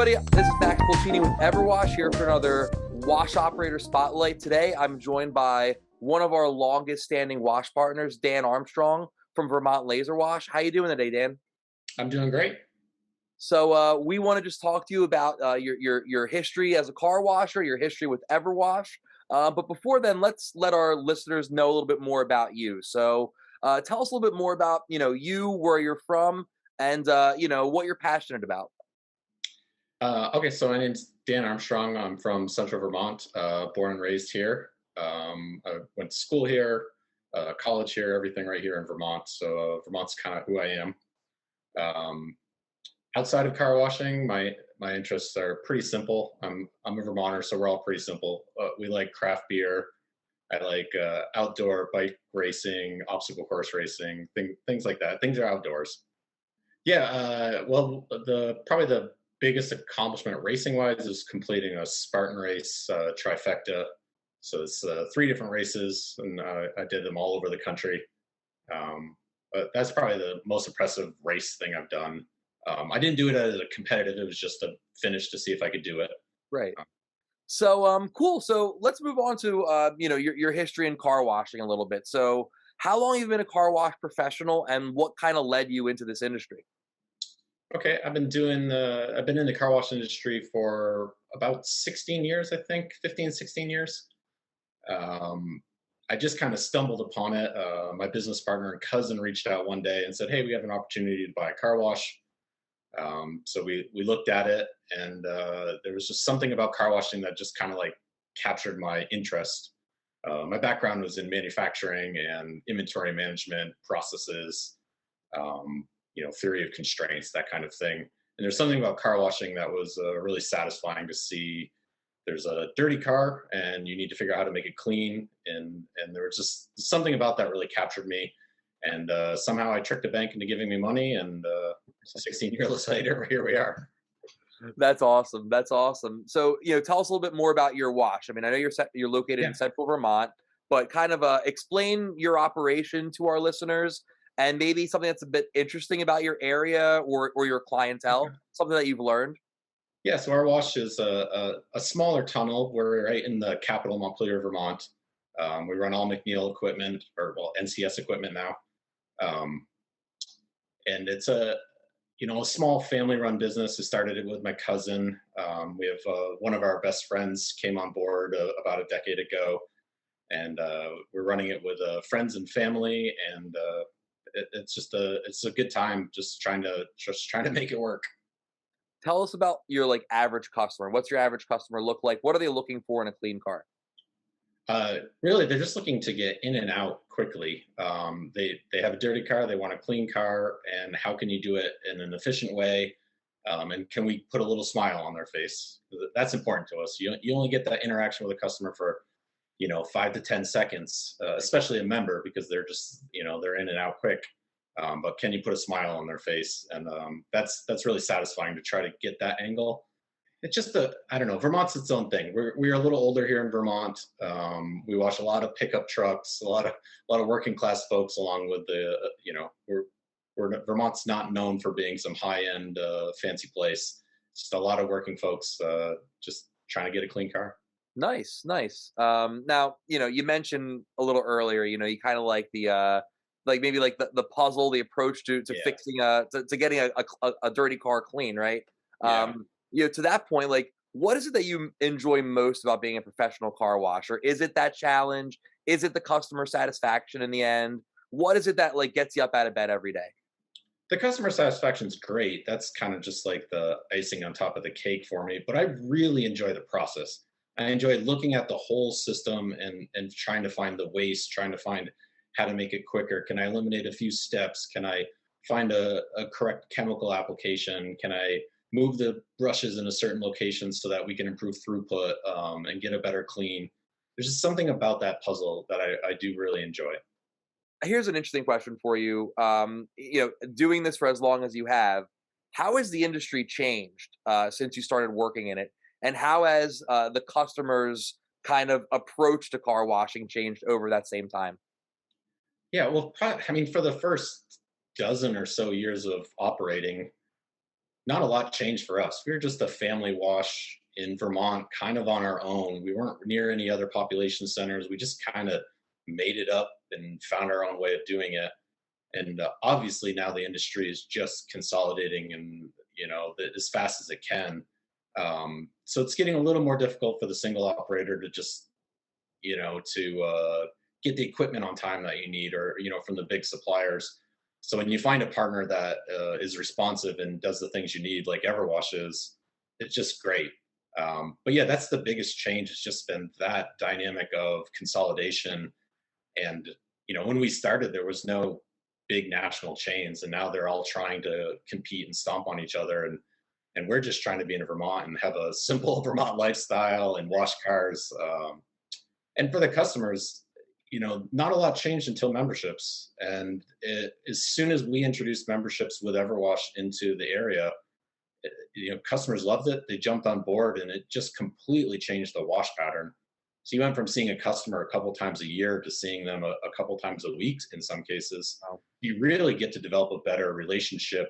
everybody, this is Max Pulcini with EverWash here for another Wash Operator Spotlight. Today, I'm joined by one of our longest standing wash partners, Dan Armstrong from Vermont Lazer Wash. How you doing today, Dan? I'm doing great. So we want to just talk to you about your history as a car washer, your history with EverWash. But before then, let's let our listeners know a little bit more about you. So tell us a little bit more about you, where you're from, and what you're passionate about. Okay, so my name's Dan Armstrong. I'm from Central Vermont, born and raised here. I went to school here, college here, everything right here in Vermont. So Vermont's kind of who I am. Um, Outside of car washing, my interests are pretty simple. I'm a Vermonter, so we're all pretty simple. We like craft beer. I like outdoor bike racing, obstacle course racing, things like that. Things are outdoors. Yeah, well, the probably the biggest accomplishment racing wise is completing a Spartan race trifecta. So it's three different races, and I did them all over the country. But that's probably the most impressive race thing I've done. I didn't do it as a competitive; it was just a finish to see if I could do it. Right. So cool. So let's move on to your history in car washing a little bit. So how long have you been a car wash professional, and what kind of led you into this industry? Okay, I've been in the car wash industry for about 16 years, I think, 15, 16 years. Um, I just kind of stumbled upon it. My business partner and cousin reached out one day and said, "Hey, we have an opportunity to buy a car wash." So we looked at it, and there was just something about car washing that just kind of like captured my interest. My background was in manufacturing and inventory management processes, theory of constraints, that kind of thing. And there's something about car washing that was really satisfying to see. There's a dirty car, and you need to figure out how to make it clean. And there was just something about that really captured me. And somehow I tricked the bank into giving me money. And 16 years later, here we are. That's awesome. That's awesome. So tell us a little bit more about your wash. I mean, I know you're located in Yeah. Central Vermont, but kind of explain your operation to our listeners, and maybe something that's a bit interesting about your area or your clientele, Okay. something that you've learned. Yeah. So our wash is a smaller tunnel. We're right in the capital, Montpelier, Vermont. We run all McNeil equipment, or well, NCS equipment now. Um, and it's a small family-run business. I started it with my cousin. We have one of our best friends came on board about a decade ago, and we're running it with friends and family. And it's a good time, just trying to make it work. Tell us about your average customer. What's your average customer look like? What are they looking for in a clean car? Really, they're just looking to get in and out quickly. They have a dirty car, they want a clean car, and how can you do it in an efficient way? And can we put a little smile on their face? That's important to us. You only get that interaction with a customer for 5 to 10 seconds, especially a member, because they're just they're in and out quick. But can you put a smile on their face? And that's really satisfying to try to get that angle. It's just I don't know. Vermont's its own thing. We're a little older here in Vermont. We wash a lot of pickup trucks, a lot of working class folks, along with Vermont's not known for being some high end fancy place. Just a lot of working folks just trying to get a clean car. Nice, nice. Now, you mentioned a little earlier, you kind of like the maybe like the puzzle, the approach to Yeah, fixing to getting a dirty car clean, right? yeah. To that point, what is it that you enjoy most about being a professional car washer? Is it that challenge? Is it the customer satisfaction in the end? What is it that gets you up out of bed every day? The customer satisfaction is great. That's kind of just like the icing on top of the cake for me. But I really enjoy the process. I enjoy looking at the whole system and trying to find the waste, trying to find how to make it quicker. Can I eliminate a few steps? Can I find a correct chemical application? Can I move the brushes in a certain location so that we can improve throughput and get a better clean? There's just something about that puzzle that I do really enjoy. Here's an interesting question for you. Doing this for as long as you have, how has the industry changed since you started working in it, and how has the customers kind of approach to car washing changed over that same time? Yeah, well, I mean, for the first dozen or so years of operating, not a lot changed for us. We were just a family wash in Vermont, kind of on our own. We weren't near any other population centers. We just kind of made it up and found our own way of doing it. And obviously now the industry is just consolidating, and as fast as it can. So it's getting a little more difficult for the single operator to just to get the equipment on time that you need, or from the big suppliers. So when you find a partner that is responsive and does the things you need, like EverWash is, it's just great. But yeah, that's the biggest change. It's just been that dynamic of consolidation. And when we started, there was no big national chains, and now they're all trying to compete and stomp on each other. And we're just trying to be in Vermont and have a simple Vermont lifestyle and wash cars. And for the customers, not a lot changed until memberships. And as soon as we introduced memberships with EverWash into the area, customers loved it. They jumped on board, and it just completely changed the wash pattern. So you went from seeing a customer a couple times a year to seeing them a couple times a week in some cases. Wow. You really get to develop a better relationship.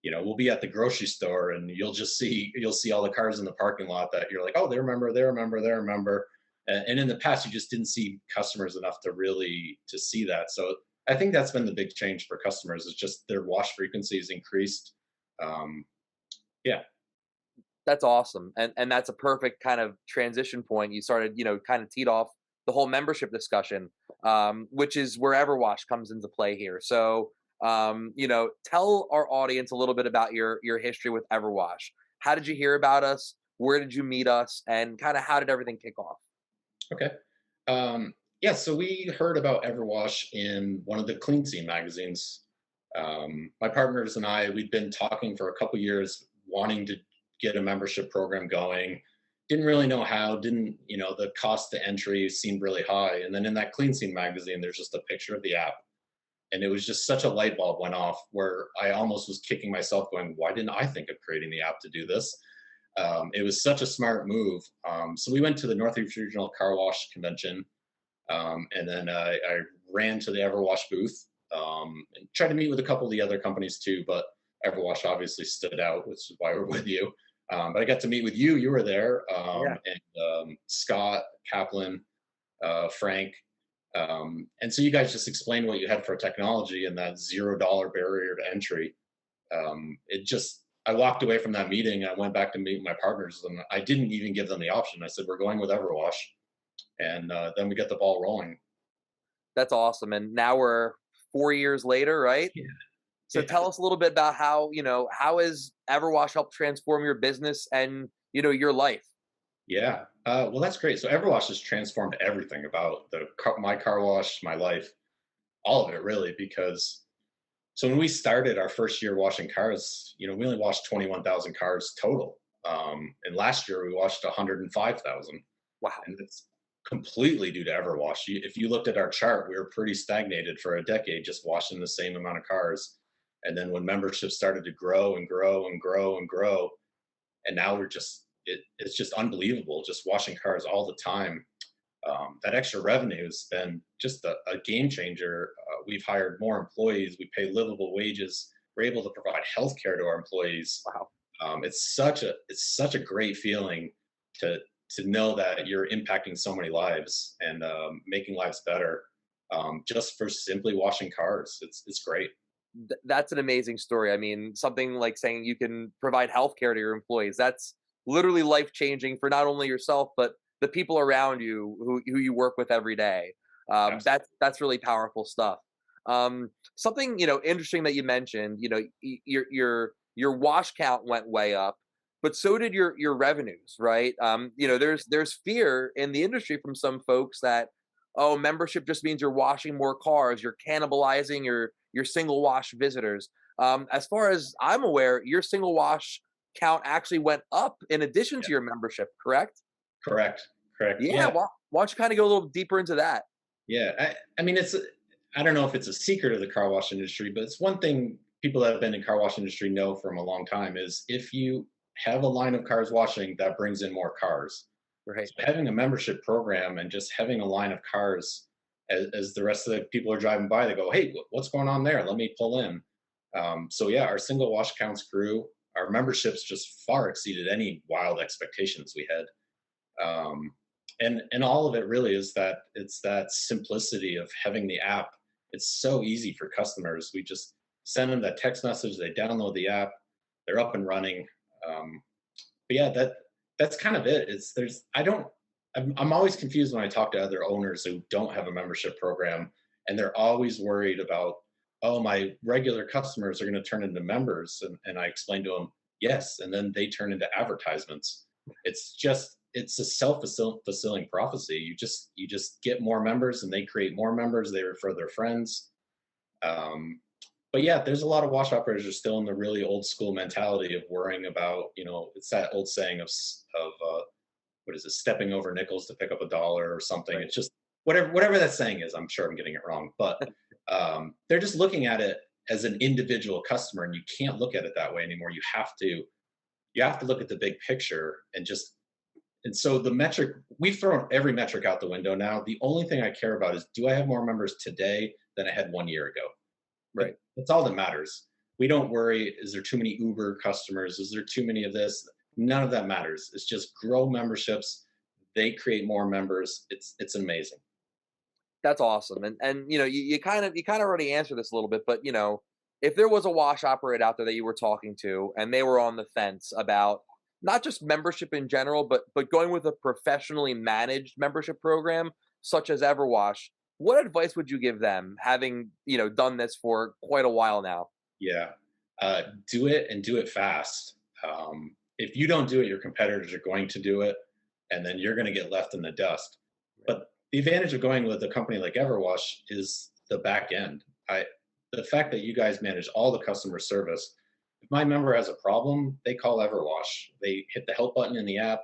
We'll be at the grocery store, and you'll see all the cars in the parking lot that you're like, oh, they remember. And in the past, you just didn't see customers enough to see that. So I think that's been the big change for customers, is just their wash frequency has increased. Um, yeah, That's awesome, and that's a perfect kind of transition point. You started, kind of teed off the whole membership discussion, which is where EverWash comes into play here. So, tell our audience a little bit about your history with EverWash. How did you hear about us? Where did you meet us? And kind of how did everything kick off? okay. Yeah, so we heard about EverWash in one of the Clean Scene magazines. My partners and I, we'd been talking for a couple years, wanting to get a membership program going. Didn't really know how. Didn't the cost to entry seemed really high. And then in that Clean Scene magazine, there's just a picture of the app, and it was just such a light bulb went off where I almost was kicking myself, going, "Why didn't I think of creating the app to do this?" It was such a smart move. So we went to the Northeast Regional Car Wash Convention, and then I ran to the EverWash booth, and tried to meet with a couple of the other companies too, but EverWash obviously stood out, which is why we're with you. But I got to meet with you. You were there, Yeah, and Scott Kaplan, Frank, and so you guys just explained what you had for technology and that $0 barrier to entry. I walked away from that meeting. I went back to meet my partners, and I didn't even give them the option. I said, "We're going with EverWash," and then we got the ball rolling. that's awesome. And now we're 4 years later, right? Yeah. So Yeah. tell us a little bit about how has EverWash helped transform your business and your life? Yeah. Well, that's great. So EverWash has transformed everything about my car wash, my life, all of it really. Because so when we started our first year washing cars, we only washed 21,000 cars total, and last year we washed 105,000, Wow, and it's completely due to EverWash. If you looked at our chart, we were pretty stagnated for a decade, just washing the same amount of cars. And then when membership started to grow and grow and grow and grow, and now it's just unbelievable, just washing cars all the time. That extra revenue has been just a game changer. We've hired more employees. We pay livable wages. We're able to provide health care to our employees. wow. It's such a great feeling to know that you're impacting so many lives and making lives better, just for simply washing cars. It's great. That's an amazing story. I mean, something like saying you can provide healthcare to your employees. That's literally life changing for not only yourself but the people around you who you work with every day. Absolutely. That's really powerful stuff. Something interesting that you mentioned. Your wash count went way up, but so did your revenues, right? There's fear in the industry from some folks that, oh, membership just means you're washing more cars, you're cannibalizing your single wash visitors. As far as I'm aware, your single wash count actually went up in addition Yeah. to your membership, correct? Correct. Correct. Yeah. Yeah. Why don't you kind of go a little deeper into that? Yeah, I mean, I don't know if it's a secret of the car wash industry, but it's one thing people that have been in car wash industry know from a long time is if you have a line of cars washing, that brings in more cars. Right. So having a membership program and just having a line of cars, as the rest of the people are driving by, they go, "Hey, what's going on there? Let me pull in." So yeah, our single wash counts grew. our memberships just far exceeded any wild expectations we had. Um, and all of it really is that it's that simplicity of having the app. It's so easy for customers. We just send them that text message, they download the app, they're up and running. Um, but yeah, that's kind of it. It's there's I don't I'm always confused when I talk to other owners who don't have a membership program, and they're always worried about, oh, my regular customers are going to turn into members, and I explain to them, yes, and then they turn into advertisements. It's a self-fulfilling prophecy. You just get more members, and they create more members. They refer their friends. Um, but yeah, there's a lot of wash operators are still in the really old school mentality of worrying about, it's that old saying of what is it, stepping over nickels to pick up a dollar or something. Right. It's just whatever that saying is. I'm sure I'm getting it wrong, but they're just looking at it as an individual customer, and you can't look at it that way anymore. You have to look at the big picture and so the metric, we've thrown every metric out the window now. The only thing I care about is, do I have more members today than I had 1 year ago? Right. That's all that matters. We don't worry, is there too many Uber customers? Is there too many of this? None of that matters. It's just grow memberships. They create more members. It's amazing. That's awesome. And you kind of already answered this a little bit, but if there was a wash operator out there that you were talking to and they were on the fence about not just membership in general, but going with a professionally managed membership program such as EverWash, what advice would you give them, having done this for quite a while now? Yeah. Do it and do it fast. If you don't do it, your competitors are going to do it, and then you're going to get left in the dust. But the advantage of going with a company like EverWash is the back end. The fact that you guys manage all the customer service. If my member has a problem, they call EverWash. They hit the help button in the app.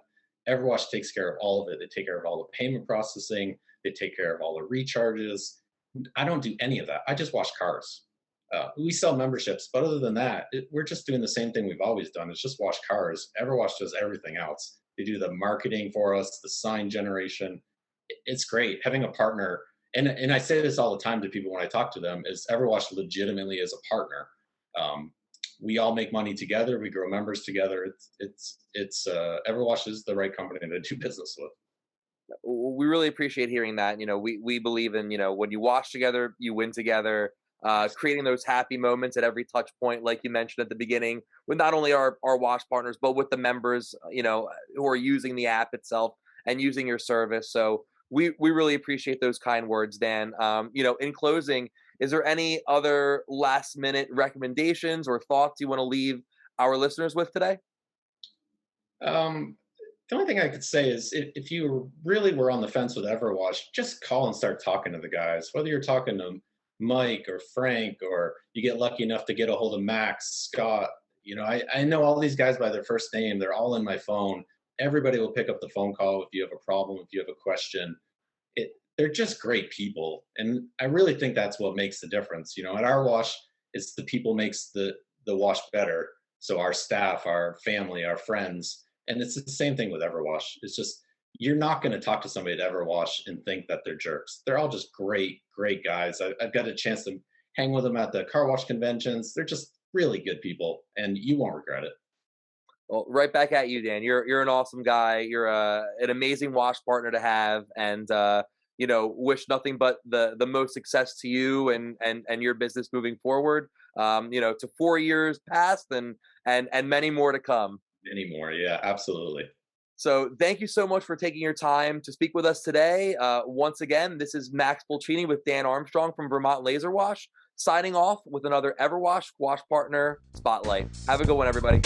EverWash takes care of all of it. They take care of all the payment processing. They take care of all the recharges. I don't do any of that. I just wash cars. We sell memberships, but other than that, we're just doing the same thing we've always done. It's just wash cars. EverWash does everything else. They do the marketing for us, the sign generation. It's great having a partner. And I say this all the time to people when I talk to them, is EverWash legitimately is a partner. Um, we all make money together. We grow members together. It's EverWash is the right company to do business with. We really appreciate hearing that. We believe in, when you wash together, you win together. Creating those happy moments at every touch point, like you mentioned at the beginning, with not only our wash partners, but with the members, who are using the app itself and using your service. So we really appreciate those kind words, Dan. In closing, is there any other last minute recommendations or thoughts you want to leave our listeners with today? Um, the only thing I could say is, if you really were on the fence with Everwash, just call and start talking to the guys. Whether you're talking to Mike or Frank, or you get lucky enough to get a hold of Max, Scott. I know all these guys by their first name. They're all in my phone. Everybody will pick up the phone call if you have a problem, if you have a question. They're just great people, and I really think that's what makes the difference. At our wash, it's the people makes the wash better. So our staff, our family, our friends, and it's the same thing with Everwash. It's just, you're not going to talk to somebody at Everwash and think that they're jerks. They're all just great, great guys. I've got a chance to hang with them at the car wash conventions. They're just really good people, and you won't regret it. Well, right back at you, Dan. You're an awesome guy. You're an amazing wash partner to have, and wish nothing but the most success to you and your business moving forward. To 4 years past and many more to come. Anymore. Yeah, absolutely. So thank you so much for taking your time to speak with us today. Once again, this is Max Pulcini with Dan Armstrong from Vermont Laser Wash, signing off with another EverWash Wash Partner Spotlight. Have a good one, everybody.